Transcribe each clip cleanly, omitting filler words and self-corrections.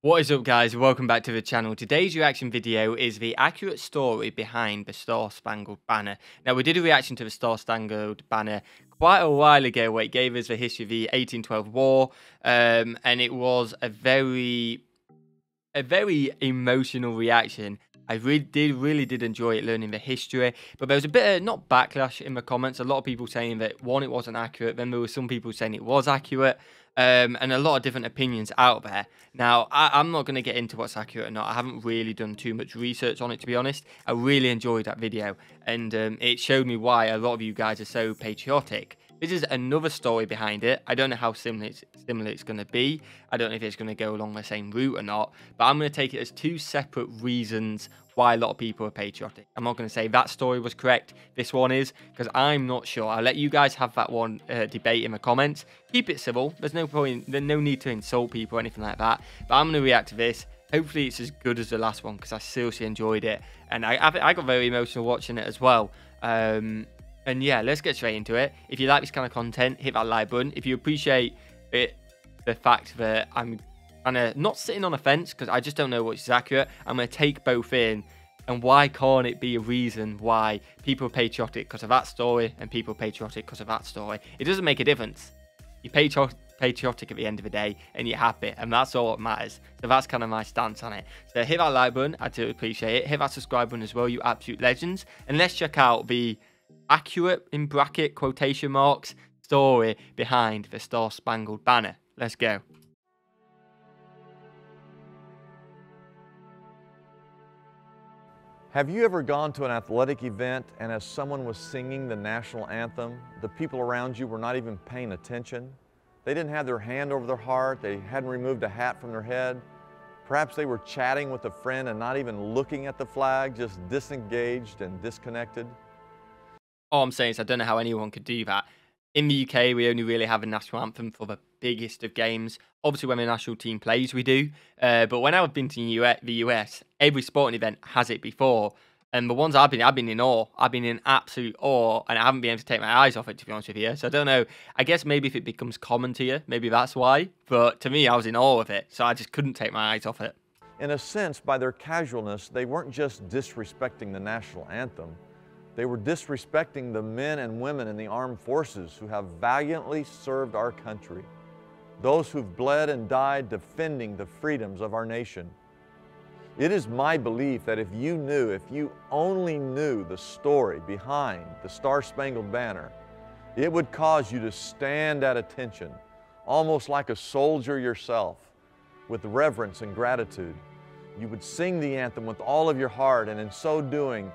What is up, guys? Welcome back to the channel. Today's reaction video is the accurate story behind the Star Spangled Banner. Now, we did a reaction to the Star Spangled Banner quite a while ago where it gave us the history of the 1812 war, and it was a very emotional reaction. I really did enjoy it, learning the history, but there was a bit of, not backlash in the comments, a lot of people saying that, one, it wasn't accurate, then there were some people saying it was accurate, and a lot of different opinions out there. Now, I'm not going to get into what's accurate or not. I haven't really done too much research on it, to be honest. I really enjoyed that video, and it showed me why a lot of you guys are so patriotic. This is another story behind it. I don't know how similar it's going to be. I don't know if it's going to go along the same route or not. But I'm going to take it as two separate reasons why a lot of people are patriotic. I'm not going to say that story was correct. This one is, because I'm not sure. I'll let you guys have that one debate in the comments. Keep it civil. There's no point. There's no need to insult people or anything like that. But I'm going to react to this. Hopefully it's as good as the last one, because I seriously enjoyed it. And I got very emotional watching it as well. And yeah, let's get straight into it. If you like this kind of content, hit that like button. If you appreciate it, the fact that I'm kind of not sitting on a fence because I just don't know which is accurate, I'm going to take both in. And why can't it be a reason why people are patriotic because of that story and people are patriotic because of that story? It doesn't make a difference. You're patriotic at the end of the day and you're happy, and that's all that matters. So that's kind of my stance on it. So hit that like button. I do appreciate it. Hit that subscribe button as well, you absolute legends. And let's check out the accurate, in bracket quotation marks, story behind the Star Spangled Banner. Let's go. Have you ever gone to an athletic event and as someone was singing the national anthem, the people around you were not even paying attention? They didn't have their hand over their heart, they hadn't removed a hat from their head. Perhaps they were chatting with a friend and not even looking at the flag, just disengaged and disconnected. All I'm saying is I don't know how anyone could do that. In the UK, we only really have a national anthem for the biggest of games. Obviously, when the national team plays, we do. But when I've been to the US, every sporting event has it before. And the ones I've been in awe. I've been in absolute awe, and I haven't been able to take my eyes off it, to be honest with you. So I don't know. I guess maybe if it becomes common to you, maybe that's why. But to me, I was in awe of it, so I just couldn't take my eyes off it. In a sense, by their casualness, they weren't just disrespecting the national anthem. They were disrespecting the men and women in the armed forces who have valiantly served our country, those who've bled and died defending the freedoms of our nation. It is my belief that if you only knew the story behind the Star Spangled Banner, it would cause you to stand at attention, almost like a soldier yourself, with reverence and gratitude. You would sing the anthem with all of your heart, and in so doing,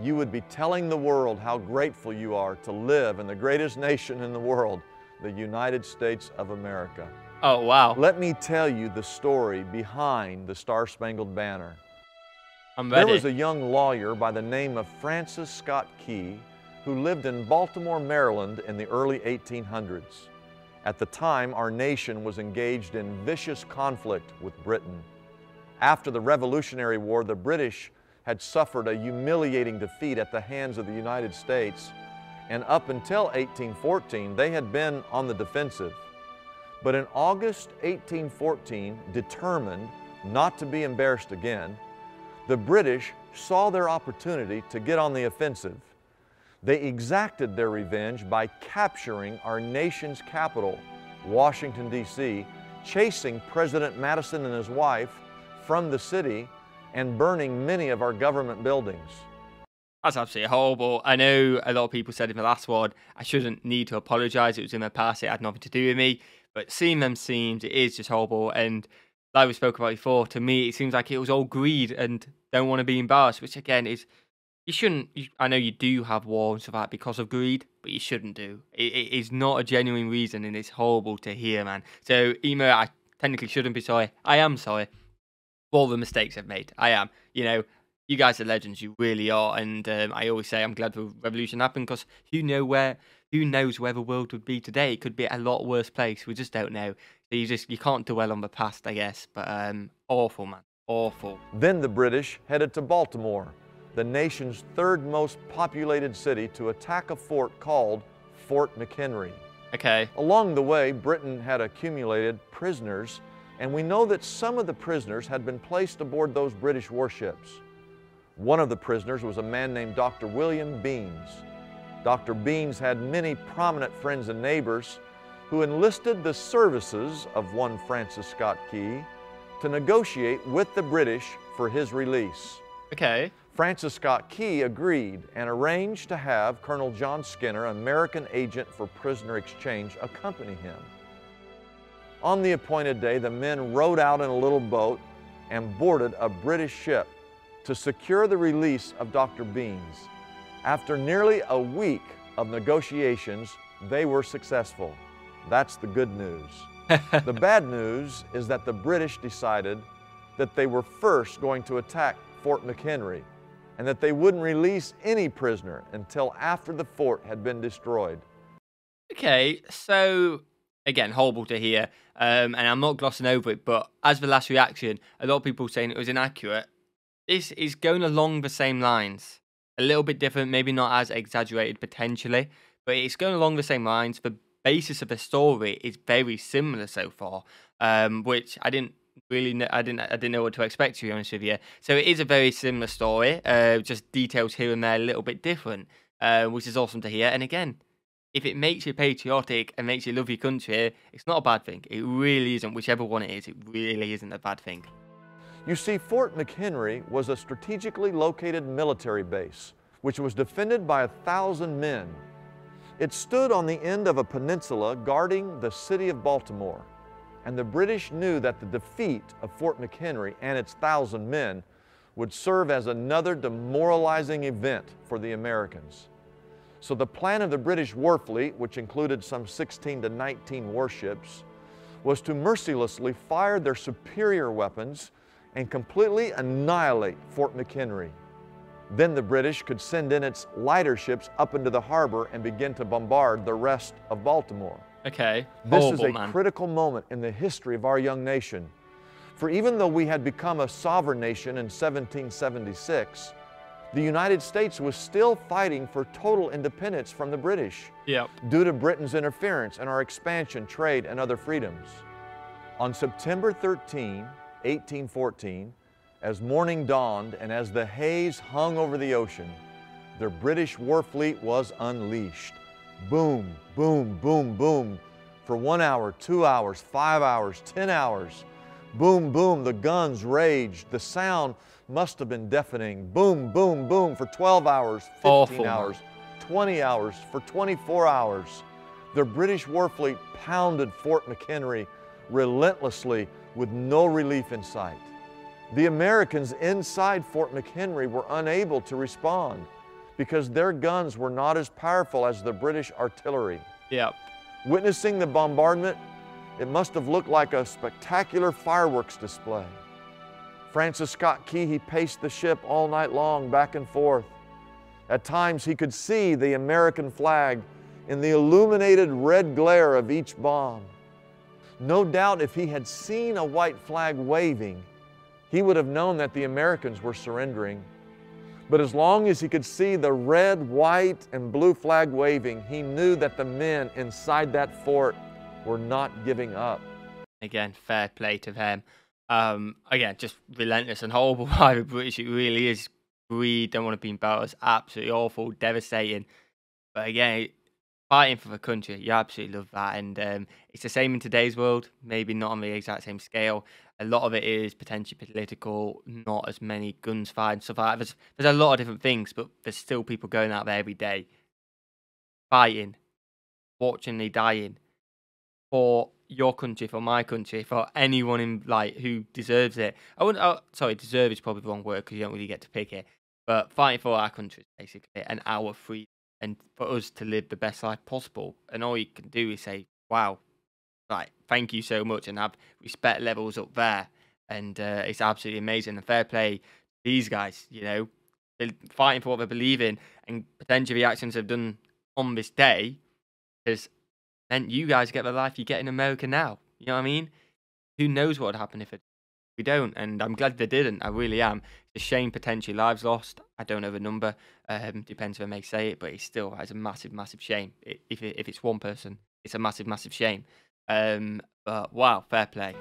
you would be telling the world how grateful you are to live in the greatest nation in the world, the United States of America. Oh, wow. Let me tell you the story behind the Star Spangled Banner. I'm ready. There was a young lawyer by the name of Francis Scott Key who lived in Baltimore, Maryland in the early 1800s. At the time, our nation was engaged in vicious conflict with Britain. After the Revolutionary War, the British had suffered a humiliating defeat at the hands of the United States, and up until 1814, they had been on the defensive. But in August 1814, determined not to be embarrassed again, the British saw their opportunity to get on the offensive. They exacted their revenge by capturing our nation's capital, Washington, D.C., chasing President Madison and his wife from the city, and burning many of our government buildings. That's absolutely horrible. I know a lot of people said in the last one, I shouldn't need to apologise. It was in my past. It had nothing to do with me. But seeing them scenes, it is just horrible. And like we spoke about before, to me, it seems like it was all greed and don't want to be embarrassed, which again is, you shouldn't. I know you do have war and stuff like that because of greed, but you shouldn't do. It is not a genuine reason, and it's horrible to hear, man. So even though I technically shouldn't be sorry, I am sorry for all the mistakes I've made. I am. You know, you guys are legends. You really are. And I always say I'm glad the revolution happened, because who knows where the world would be today? It could be a lot worse place. We just don't know. So you can't dwell on the past, I guess. But awful, man. Awful. Then the British headed to Baltimore, the nation's third most populated city, to attack a fort called Fort McHenry. Okay. Along the way, Britain had accumulated prisoners and we know that some of the prisoners had been placed aboard those British warships. One of the prisoners was a man named Dr. William Beans. Dr. Beans had many prominent friends and neighbors who enlisted the services of one Francis Scott Key to negotiate with the British for his release. Okay. Francis Scott Key agreed and arranged to have Colonel John Skinner, American agent for prisoner exchange, accompany him. On the appointed day, the men rowed out in a little boat and boarded a British ship to secure the release of Dr. Beans. After nearly a week of negotiations, they were successful. That's the good news. The bad news is that the British decided that they were first going to attack Fort McHenry and that they wouldn't release any prisoner until after the fort had been destroyed. Okay, so again, horrible to hear, and I'm not glossing over it, but as the last reaction, a lot of people saying it was inaccurate. This is going along the same lines. A little bit different, maybe not as exaggerated potentially, but it's going along the same lines. The basis of the story is very similar so far, which I didn't really know, I didn't know what to expect, to be honest with you. So it is a very similar story, just details here and there a little bit different, which is awesome to hear. And again, if it makes you patriotic and makes you love your country, it's not a bad thing. It really isn't. Whichever one it is, it really isn't a bad thing. You see, Fort McHenry was a strategically located military base, which was defended by 1,000 men. It stood on the end of a peninsula guarding the city of Baltimore, and the British knew that the defeat of Fort McHenry and its 1,000 men would serve as another demoralizing event for the Americans. So the plan of the British war fleet, which included some 16 to 19 warships, was to mercilessly fire their superior weapons and completely annihilate Fort McHenry. Then the British could send in its lighter ships up into the harbor and begin to bombard the rest of Baltimore. Okay. This is a critical moment in the history of our young nation. For even though we had become a sovereign nation in 1776, the United States was still fighting for total independence from the British due to Britain's interference in our expansion, trade, and other freedoms. On September 13, 1814, as morning dawned and as the haze hung over the ocean, the British war fleet was unleashed. Boom, boom, boom, boom. For 1 hour, 2 hours, 5 hours, 10 hours. Boom, boom, the guns raged. The sound must have been deafening. Boom, boom, boom for 12 hours, 15 hours, 20 hours, for 24 hours. The British war fleet pounded Fort McHenry relentlessly with no relief in sight. The Americans inside Fort McHenry were unable to respond because their guns were not as powerful as the British artillery. Witnessing the bombardment, it must have looked like a spectacular fireworks display. Francis Scott Key, he paced the ship all night long, back and forth. At times he could see the American flag in the illuminated red glare of each bomb. No doubt if he had seen a white flag waving, he would have known that the Americans were surrendering. But as long as he could see the red, white, and blue flag waving, he knew that the men inside that fort were not giving up. Again, fair play to them. Again, just relentless and horrible by the British. It really is. We don't want to be embarrassed. Absolutely awful, devastating. But again, fighting for the country, you absolutely love that. And it's the same in today's world, maybe not on the exact same scale. A lot of it is potentially political, not as many guns fired and stuff like that. There's a lot of different things, but there's still people going out there every day, fighting, fortunately dying, for your country, for my country, for anyone in who deserves it. Sorry, deserve is probably the wrong word because you don't really get to pick it. But fighting for our country, basically, and our freedom, and for us to live the best life possible. And all you can do is say, wow, thank you so much, and have respect levels up there. And it's absolutely amazing. And fair play to these guys, they're fighting for what they believe in, and potentially the actions they've done on this day has meant you guys get the life you get in America now. You know what I mean? Who knows what would happen if we don't? And I'm glad they didn't. I really am. It's a shame, potentially lives lost. I don't know the number. Depends if I may say it, but it's still a massive, massive shame. If it's one person, it's a massive, massive shame. But wow, fair play.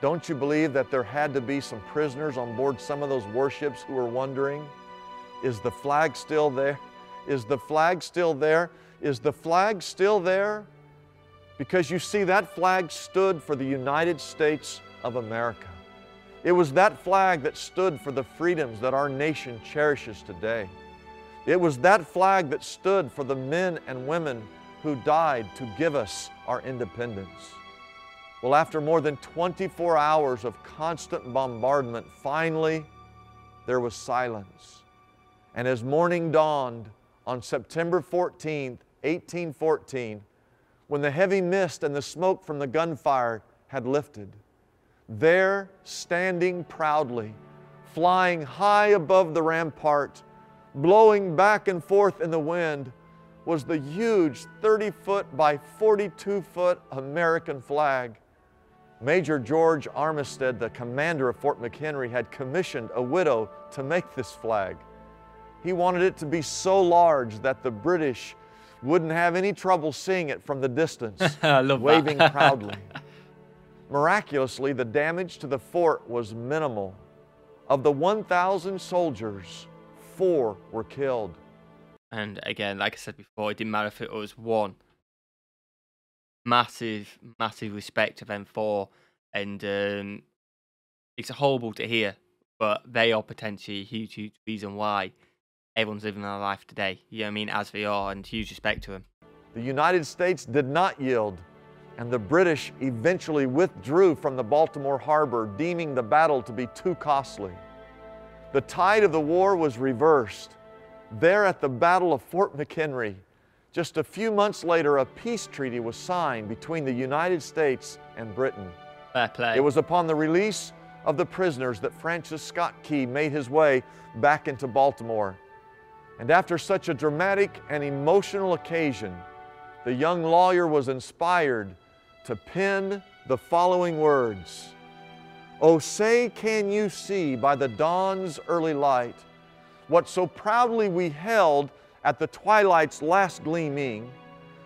Don't you believe that there had to be some prisoners on board some of those warships who were wondering, is the flag still there? Is the flag still there? Is the flag still there? Because you see, that flag stood for the United States of America. It was that flag that stood for the freedoms that our nation cherishes today. It was that flag that stood for the men and women who died to give us our independence. Well, after more than 24 hours of constant bombardment, finally there was silence. And as morning dawned on September 14th, 1814, when the heavy mist and the smoke from the gunfire had lifted, there, standing proudly, flying high above the rampart, blowing back and forth in the wind, was the huge 30-foot by 42-foot American flag. Major George Armistead, the commander of Fort McHenry, had commissioned a widow to make this flag. He wanted it to be so large that the British wouldn't have any trouble seeing it from the distance, waving proudly. Miraculously, the damage to the fort was minimal. Of the 1,000 soldiers, 4 were killed. And again, like I said before, it didn't matter if it was one. Massive, massive respect to them 4. And it's horrible to hear, but they are potentially a huge, huge reason why everyone's living their life today. You know what I mean? As they are, and huge respect to them. The United States did not yield, and the British eventually withdrew from the Baltimore harbor, deeming the battle to be too costly. The tide of the war was reversed. There at the Battle of Fort McHenry, just a few months later, a peace treaty was signed between the United States and Britain. Fair play. It was upon the release of the prisoners that Francis Scott Key made his way back into Baltimore. And after such a dramatic and emotional occasion, the young lawyer was inspired to pen the following words. "Oh, say can you see by the dawn's early light what so proudly we held at the twilight's last gleaming,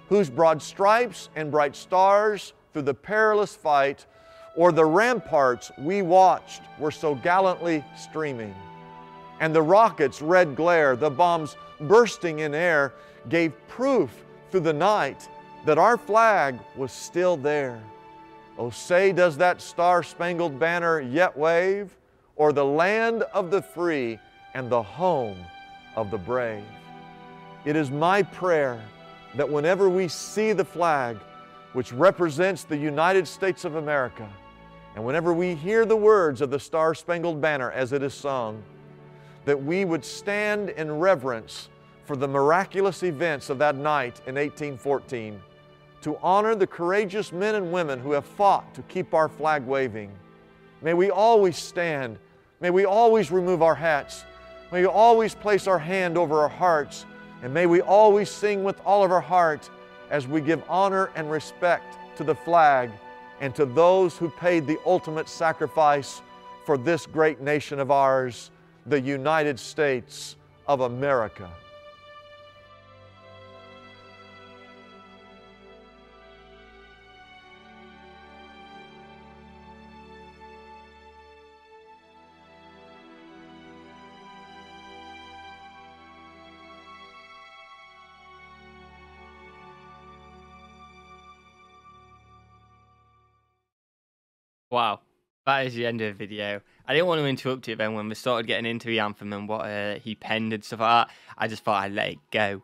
whose broad stripes and bright stars through the perilous fight o'er the ramparts we watched were so gallantly streaming. And the rockets' red glare, the bombs bursting in air, gave proof through the night that our flag was still there. Oh, say does that star-spangled banner yet wave o'er the land of the free and the home of the brave?" It is my prayer that whenever we see the flag, which represents the United States of America, and whenever we hear the words of the Star-Spangled Banner as it is sung, that we would stand in reverence for the miraculous events of that night in 1814, to honor the courageous men and women who have fought to keep our flag waving. May we always stand. May we always remove our hats. May we always place our hand over our hearts. And may we always sing with all of our heart as we give honor and respect to the flag and to those who paid the ultimate sacrifice for this great nation of ours, the United States of America. Wow, that is the end of the video. I didn't want to interrupt it then when we started getting into the anthem and what he penned and stuff like that. I just thought I'd let it go.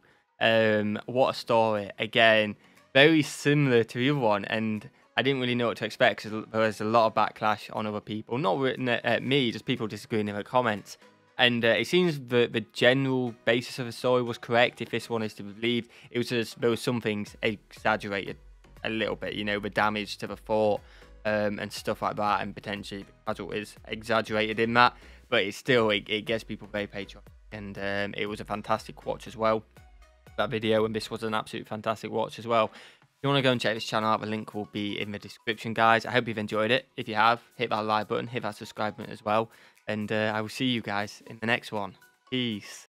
What a story. Again, very similar to the other one, and I didn't really know what to expect because there was a lot of backlash on other people. Not written at me, just people disagreeing in the comments. And it seems the general basis of the story was correct, if this one is to be believed. It was just, there were some things exaggerated a little bit, you know, the damage to the fort. And stuff like that, and potentially the casualties is exaggerated in that, but it's still, it gets people very patriotic, and it was a fantastic watch as well, that video, and this was an absolute fantastic watch as well. If you want to go and check this channel out, the link will be in the description, guys. I hope you've enjoyed it. If you have, hit that like button, hit that subscribe button as well, and I will see you guys in the next one. Peace.